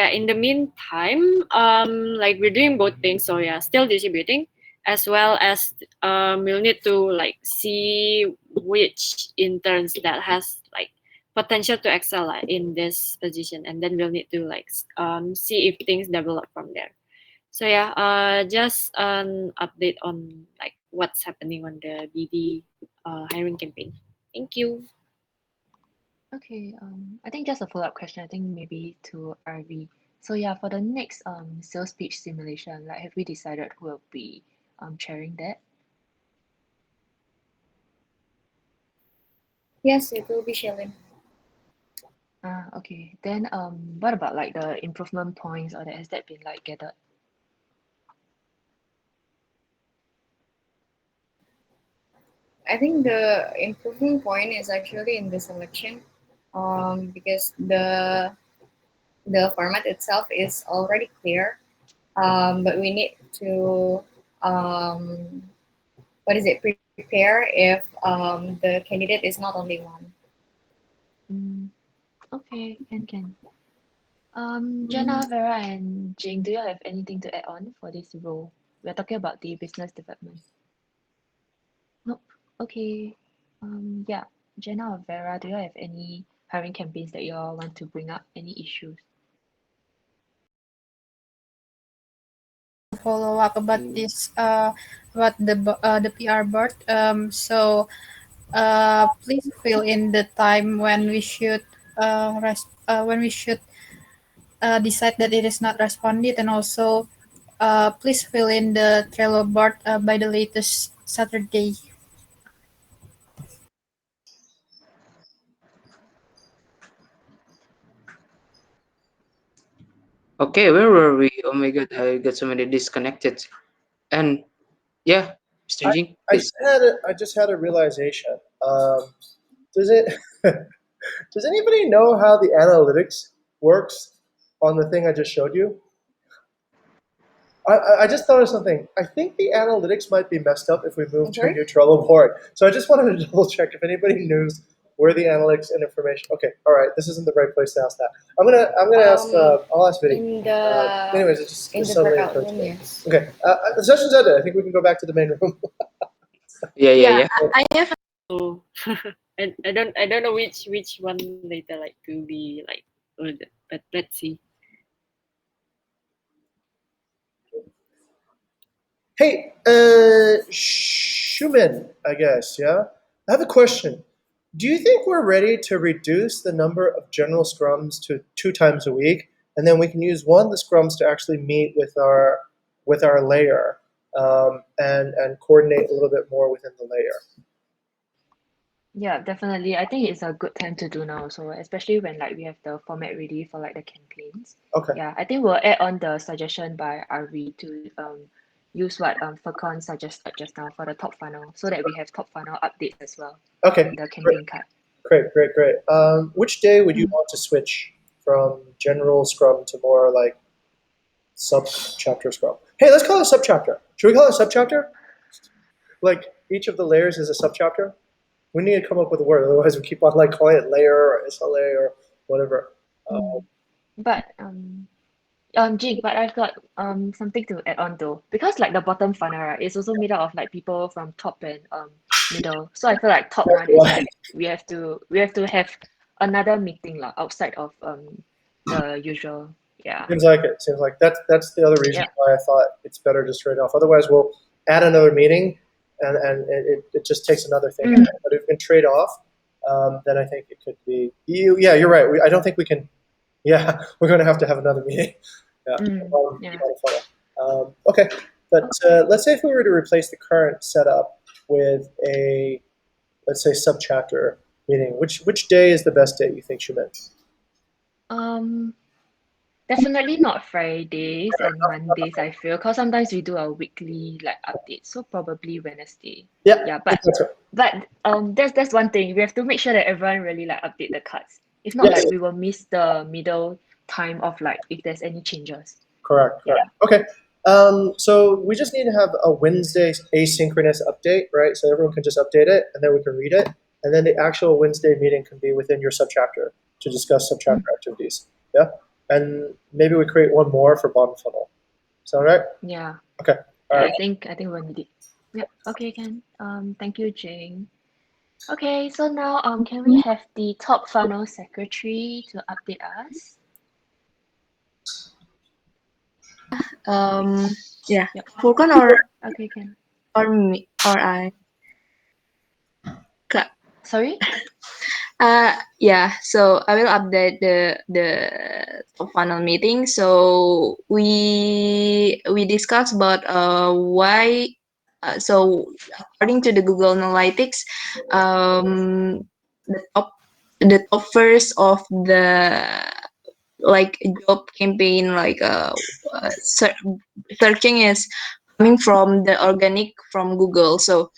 in the meantime, like we're doing both things. So yeah, still distributing, as well as we'll need to like see which interns that has like potential to excel in this position, and then we'll need to like see if things develop from there. So yeah, just an update on like what's happening on the BD hiring campaign. Thank you. Okay, I think just a follow-up question, I think maybe to RV. So yeah, for the next sales pitch simulation, like have we decided who will be chairing that? Yes, it will be Shalin. Okay. Then what about like the improvement points or that has that been like gathered? I think the improvement point is actually in the selection, because the format itself is already clear, but we need to what is it, prepare if the candidate is not only one. Okay, can. Jenna, Vera, and Jing, do you have anything to add on for this role? We're talking about the business development. Nope. Okay. Yeah. Jenna or Vera, do you have any hiring campaigns that you all want to bring up? Any issues? Follow up about this about the PR board. Please fill in the time when we should decide that it is not responded, and also please fill in the Trello board by the latest Saturday. Okay, where were we? Oh my god, I got so many disconnected. And yeah, Mr. Jing, I please. just had a realization. Does it? Does anybody know how the analytics works on the thing I just showed you? I just thought of something. I think the analytics might be messed up if we move to a Okay. new Trello board. So I just wanted to double check if anybody knows where the analytics and information. Okay, all right. This isn't the right place to ask that. I'm gonna ask. I'll ask Vinny. In the Anyways, it just in the suddenly breakout occurred to room, me. yes. Okay, the session's ended. I think we can go back to the main room. Yeah. I have So I don't know which one later like to be like loaded, but let's see. Hey, Schumann, I guess, yeah? I have a question. Do you think we're ready to reduce the number of general scrums to 2 times a week, and then we can use one of the scrums to actually meet with our layer, and coordinate a little bit more within the layer? Yeah, definitely. I think it's a good time to do now, so especially when like we have the format ready for like the campaigns. Okay. Yeah, I think we'll add on the suggestion by RV to use what Furkan suggested just now for the top funnel, so that we have top funnel updates as well Okay. in the campaign card. Great. Which day would you want to switch from general scrum to more like sub-chapter scrum? Hey, let's call it a sub-chapter. Should we call it a sub-chapter? Like each of the layers is a sub-chapter? We need to come up with a word, otherwise we keep on like calling it layer or SLA or whatever. But Jing, but I've got something to add on though, because like the bottom funnel, right, is also made up of like people from top and middle. So I feel like top one is like we have to have another meeting lah outside of the usual. Yeah. Seems like it. Seems like that's the other reason Yeah. why I thought it's better just straight off. Otherwise, we'll add another meeting, and it just takes another thing. But if we can trade off, then I think it could be. Yeah, you're right. I don't think we can. Yeah, we're going to have another meeting. Yeah. Okay, but let's say if we were to replace the current setup with a, let's say, subchapter meeting, which day is the best day you think, Shumen? Definitely not Fridays and Mondays, I feel, because sometimes we do a weekly like update. So probably Wednesday. Yeah, but that's right. that's one thing. We have to make sure that everyone really like update the cards. If not, Yes. like we will miss the middle time of like if there's any changes. Correct. Okay. So we just need to have a Wednesday asynchronous update, right? So everyone can just update it, and then we can read it, and then the actual Wednesday meeting can be within your subchapter to discuss some chapter activities. Yeah, and maybe we create one more for bottom funnel. Sound right? Yeah. Okay. All Yeah, right. I think we'll need it. Yep. Okay, Ken. Thank you, Jane. Okay, so now can we have the top funnel secretary to update us? Yeah, Yep. Furkan or Okay, Ken. me or I. Kak. Sorry? Yeah, so I will update the top funnel meeting. So we discussed about why. So according to the Google Analytics, the top first of the like job campaign searching is coming from the organic from Google. So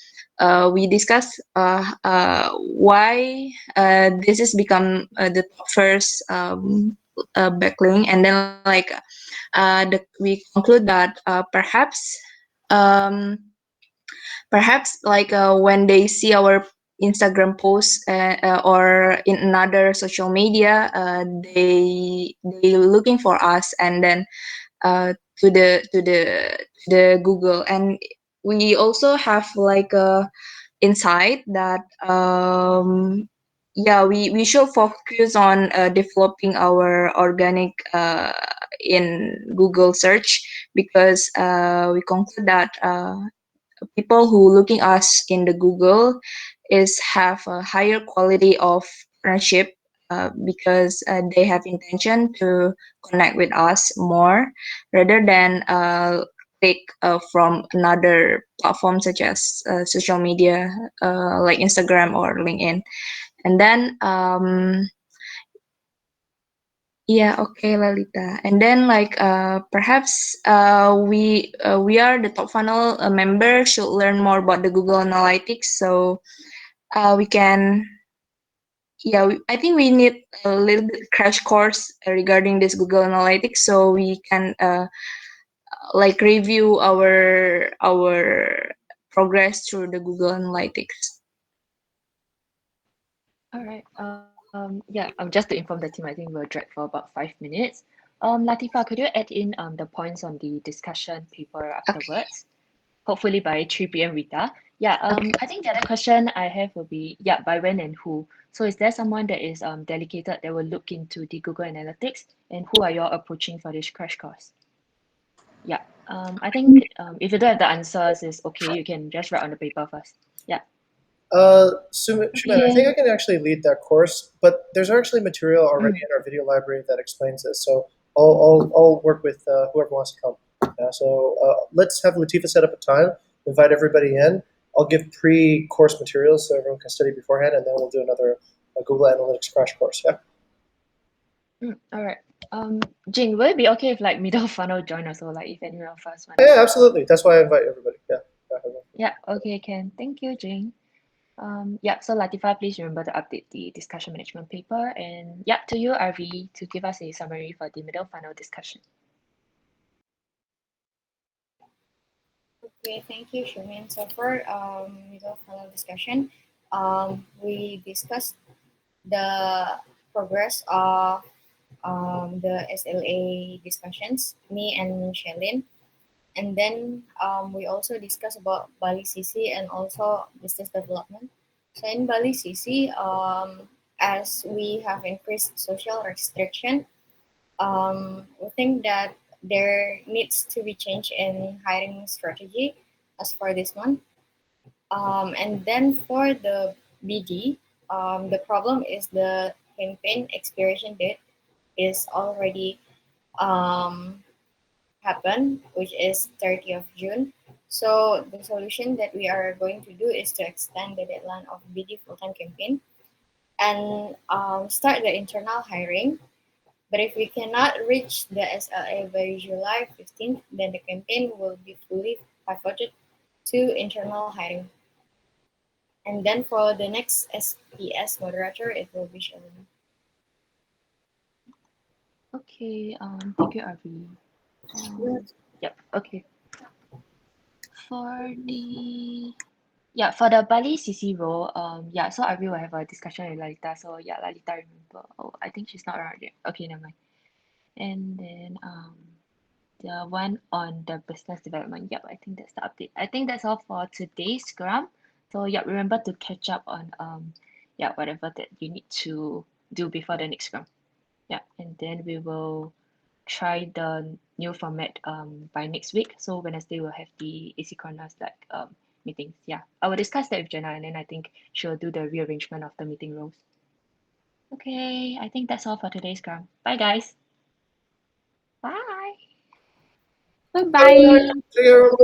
we discussed why this has become the top first backlink, and then we conclude that um, perhaps when they see our Instagram posts or in another social media, they looking for us, and then to the Google. And we also have like a insight that yeah, we should focus on developing our organic in Google search, because we conclude that people who looking us in the Google is have a higher quality of friendship, because they have intention to connect with us more rather than click from another platform such as social media like Instagram or LinkedIn. And then yeah, okay, Lalita. And then perhaps we are the top funnel member should learn more about the Google Analytics, so we can yeah, I think we need a little bit crash course regarding this Google Analytics, so we can review our progress through the Google Analytics. All right. Yeah, just to inform the team, I think we'll drag for about 5 minutes. Latifa, could you add in the points on the discussion paper afterwards? Hopefully by 3 p.m. Rita. Yeah, I think the other question I have will be, yeah, by when and who. So is there someone that is dedicated that will look into the Google Analytics, and who are you all approaching for this crash course? Yeah, I think if you don't have the answers, it's okay. You can just write on the paper first. Yeah. Shuman, I think I can actually lead that course, but there's actually material already in our video library that explains this. So I'll work with whoever wants to come. Yeah, so let's have Latifa set up a time, invite everybody in. I'll give pre-course materials so everyone can study beforehand, and then we'll do another Google Analytics crash course. Yeah. All right. Jing, will it be okay if like middle funnel join also, like if anyone of us want? Yeah, absolutely. That's why I invite everybody. Yeah. Yeah. Okay, Ken. Thank you, Jing. Yeah, so Latifa, please remember to update the discussion management paper. And yeah, to you, RV, to give us a summary for the middle funnel discussion. Okay, thank you, Shuman. So for middle funnel discussion, we discussed the progress of the SLA discussions, me and Shelin. And then we also discussed about Bali CC and also business development. So in Bali CC, as we have increased social restriction, we think that there needs to be change in hiring strategy as for this one. And then for the BD, the problem is the campaign expiration date is already um, happened, which is 30th of June. So the solution that we are going to do is to extend the deadline of BD full-time campaign and start the internal hiring. But if we cannot reach the SLA by July 15th, then the campaign will be fully pivoted to internal hiring. And then for the next SPS moderator, it will be Shalini. Okay, thank you, RV. Yep, okay. For the Yeah, for the Bali CC role, yeah, so I will have a discussion with Lalita. So yeah, Lalita, remember. Oh, I think she's not around yet. Okay, never mind. And then the one on the business development. Yep, I think that's the update. I think that's all for today's Scrum. So yeah, remember to catch up on yeah, whatever that you need to do before the next Scrum. Yeah, and then we will try the new format by next week. So Wednesday we'll have the asynchronous like meetings. Yeah, I will discuss that with Jenna, and then I think she'll do the rearrangement of the meeting roles. Okay, I think that's all for today's Scrum. Bye guys. Bye. Bye bye. See you, everyone.